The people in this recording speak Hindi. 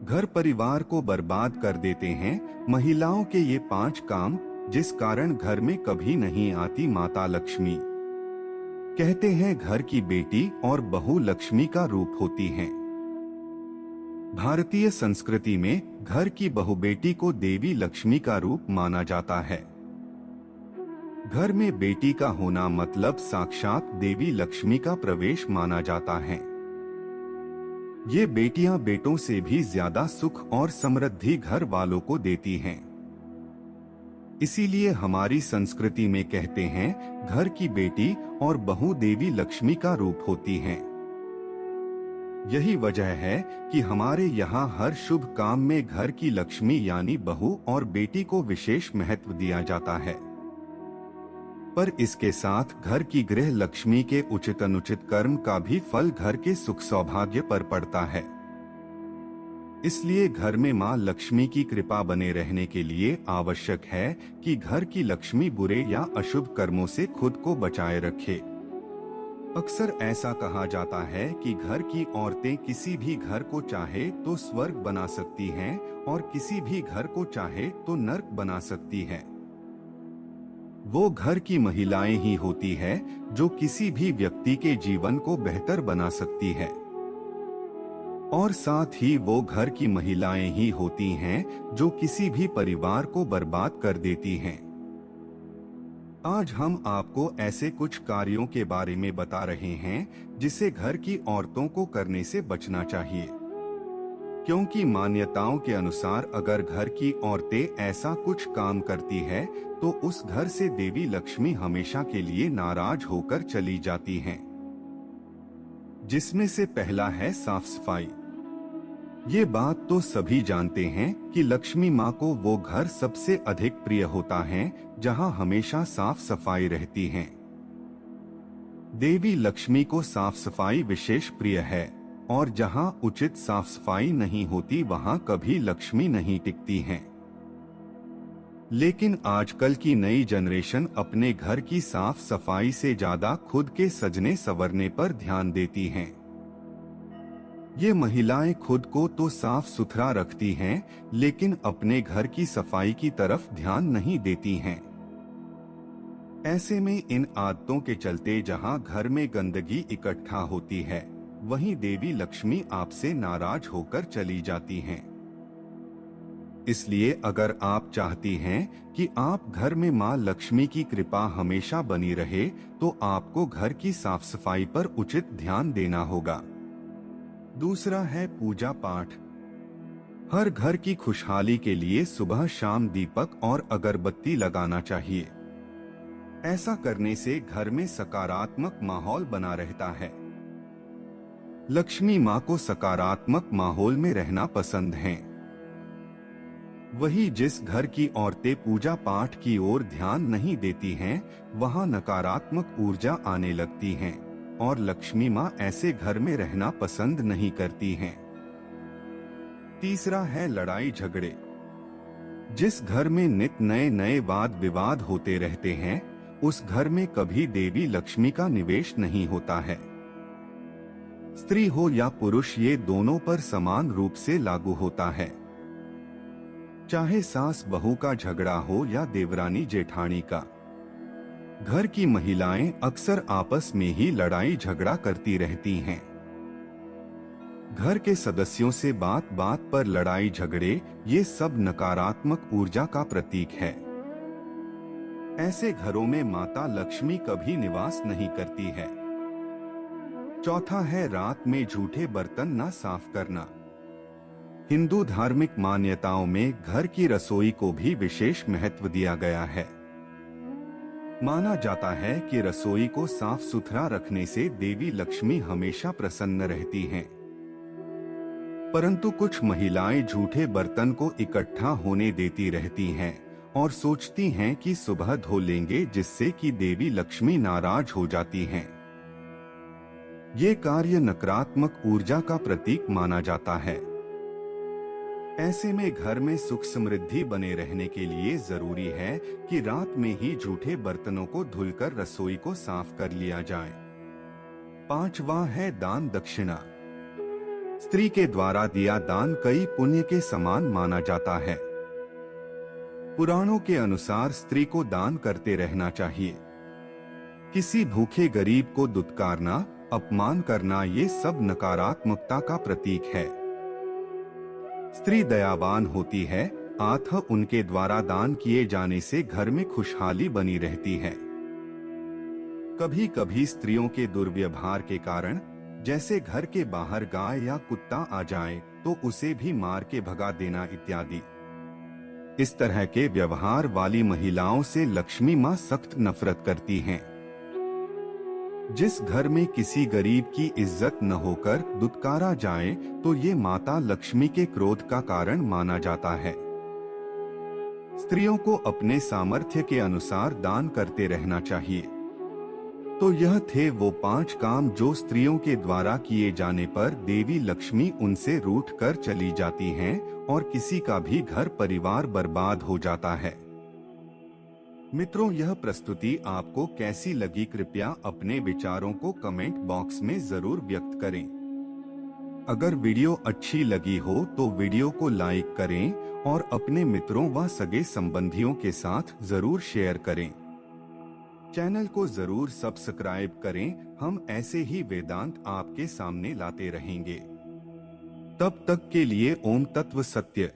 घर परिवार को बर्बाद कर देते हैं महिलाओं के ये 5 काम, जिस कारण घर में कभी नहीं आती माता लक्ष्मी। कहते हैं घर की बेटी और बहू लक्ष्मी का रूप होती हैं। भारतीय संस्कृति में घर की बहू बेटी को देवी लक्ष्मी का रूप माना जाता है। घर में बेटी का होना मतलब साक्षात देवी लक्ष्मी का प्रवेश माना जाता है। ये बेटियां बेटों से भी ज्यादा सुख और समृद्धि घर वालों को देती हैं। इसीलिए हमारी संस्कृति में कहते हैं घर की बेटी और बहू देवी लक्ष्मी का रूप होती हैं। यही वजह है कि हमारे यहाँ हर शुभ काम में घर की लक्ष्मी यानी बहू और बेटी को विशेष महत्व दिया जाता है। पर इसके साथ घर की गृह लक्ष्मी के उचित अनुचित कर्म का भी फल घर के सुख सौभाग्य पर पड़ता है। इसलिए घर में मां लक्ष्मी की कृपा बने रहने के लिए आवश्यक है कि घर की लक्ष्मी बुरे या अशुभ कर्मों से खुद को बचाए रखे। अक्सर ऐसा कहा जाता है कि घर की औरतें किसी भी घर को चाहे तो स्वर्ग बना सकती हैं और किसी भी घर को चाहे तो नर्क बना सकती हैं। वो घर की महिलाएं ही होती है जो किसी भी व्यक्ति के जीवन को बेहतर बना सकती है, और साथ ही वो घर की महिलाएं ही होती हैं जो किसी भी परिवार को बर्बाद कर देती हैं। आज हम आपको ऐसे कुछ कार्यों के बारे में बता रहे हैं जिसे घर की औरतों को करने से बचना चाहिए, क्योंकि मान्यताओं के अनुसार अगर घर की औरतें ऐसा कुछ काम करती है तो उस घर से देवी लक्ष्मी हमेशा के लिए नाराज होकर चली जाती हैं। जिसमें से पहला है साफ सफाई। ये बात तो सभी जानते हैं कि लक्ष्मी माँ को वो घर सबसे अधिक प्रिय होता है जहाँ हमेशा साफ सफाई रहती है। देवी लक्ष्मी को साफ सफाई विशेष प्रिय है, और जहाँ उचित साफ सफाई नहीं होती वहाँ कभी लक्ष्मी नहीं टिकती हैं। लेकिन आजकल की नई जनरेशन अपने घर की साफ सफाई से ज्यादा खुद के सजने संवरने पर ध्यान देती हैं। ये महिलाएं खुद को तो साफ सुथरा रखती हैं, लेकिन अपने घर की सफाई की तरफ ध्यान नहीं देती हैं। ऐसे में इन आदतों के चलते जहां घर में गंदगी इकट्ठा होती है, वहीं देवी लक्ष्मी आपसे नाराज होकर चली जाती हैं। इसलिए अगर आप चाहती हैं कि आप घर में मां लक्ष्मी की कृपा हमेशा बनी रहे, तो आपको घर की साफ सफाई पर उचित ध्यान देना होगा। दूसरा है पूजा पाठ। हर घर की खुशहाली के लिए सुबह शाम दीपक और अगरबत्ती लगाना चाहिए। ऐसा करने से घर में सकारात्मक माहौल बना रहता है। लक्ष्मी माँ को सकारात्मक माहौल में रहना पसंद है। वही जिस घर की औरतें पूजा पाठ की ओर ध्यान नहीं देती हैं, वहां नकारात्मक ऊर्जा आने लगती हैं, और लक्ष्मी माँ ऐसे घर में रहना पसंद नहीं करती हैं। तीसरा है लड़ाई झगड़े। जिस घर में नित नए नए वाद विवाद होते रहते हैं, उस घर में कभी देवी लक्ष्मी का निवेश नहीं होता है। स्त्री हो या पुरुष, ये दोनों पर समान रूप से लागू होता है। चाहे सास बहू का झगड़ा हो या देवरानी जेठानी का, घर की महिलाएं अक्सर आपस में ही लड़ाई झगड़ा करती रहती हैं। घर के सदस्यों से बात बात पर लड़ाई झगड़े, ये सब नकारात्मक ऊर्जा का प्रतीक है। ऐसे घरों में माता लक्ष्मी कभी निवास नहीं करती है। चौथा है रात में झूठे बर्तन न साफ करना। हिंदू धार्मिक मान्यताओं में घर की रसोई को भी विशेष महत्व दिया गया है। माना जाता है कि रसोई को साफ सुथरा रखने से देवी लक्ष्मी हमेशा प्रसन्न रहती हैं। परंतु कुछ महिलाएं झूठे बर्तन को इकट्ठा होने देती रहती हैं और सोचती हैं कि सुबह धो लेंगे, जिससे कि देवी लक्ष्मी नाराज हो जाती हैं। ये कार्य नकारात्मक ऊर्जा का प्रतीक माना जाता है। ऐसे में घर में सुख समृद्धि बने रहने के लिए जरूरी है कि रात में ही झूठे बर्तनों को धुलकर रसोई को साफ कर लिया जाए। पांचवा है दान दक्षिणा। स्त्री के द्वारा दिया दान कई पुण्य के समान माना जाता है। पुराणों के अनुसार स्त्री को दान करते रहना चाहिए। किसी भूखे गरीब को दुत्कारना, अपमान करना, ये सब नकारात्मकता का प्रतीक है। स्त्री दयावान होती है, अतः उनके द्वारा दान किए जाने से घर में खुशहाली बनी रहती है। कभी कभी स्त्रियों के दुर्व्यवहार के कारण, जैसे घर के बाहर गाय या कुत्ता आ जाए तो उसे भी मार के भगा देना इत्यादि, इस तरह के व्यवहार वाली महिलाओं से लक्ष्मी माँ सख्त नफरत करती हैं। जिस घर में किसी गरीब की इज्जत न होकर दुत्कारा जाए तो ये माता लक्ष्मी के क्रोध का कारण माना जाता है। स्त्रियों को अपने सामर्थ्य के अनुसार दान करते रहना चाहिए। तो यह थे वो 5 काम जो स्त्रियों के द्वारा किए जाने पर देवी लक्ष्मी उनसे रूठ कर चली जाती हैं और किसी का भी घर परिवार बर्बाद हो जाता है। मित्रों, यह प्रस्तुति आपको कैसी लगी, कृपया अपने विचारों को कमेंट बॉक्स में जरूर व्यक्त करें। अगर वीडियो अच्छी लगी हो तो वीडियो को लाइक करें और अपने मित्रों व सगे संबंधियों के साथ जरूर शेयर करें। चैनल को जरूर सब्सक्राइब करें। हम ऐसे ही वेदांत आपके सामने लाते रहेंगे। तब तक के लिए ओम तत्व सत्य।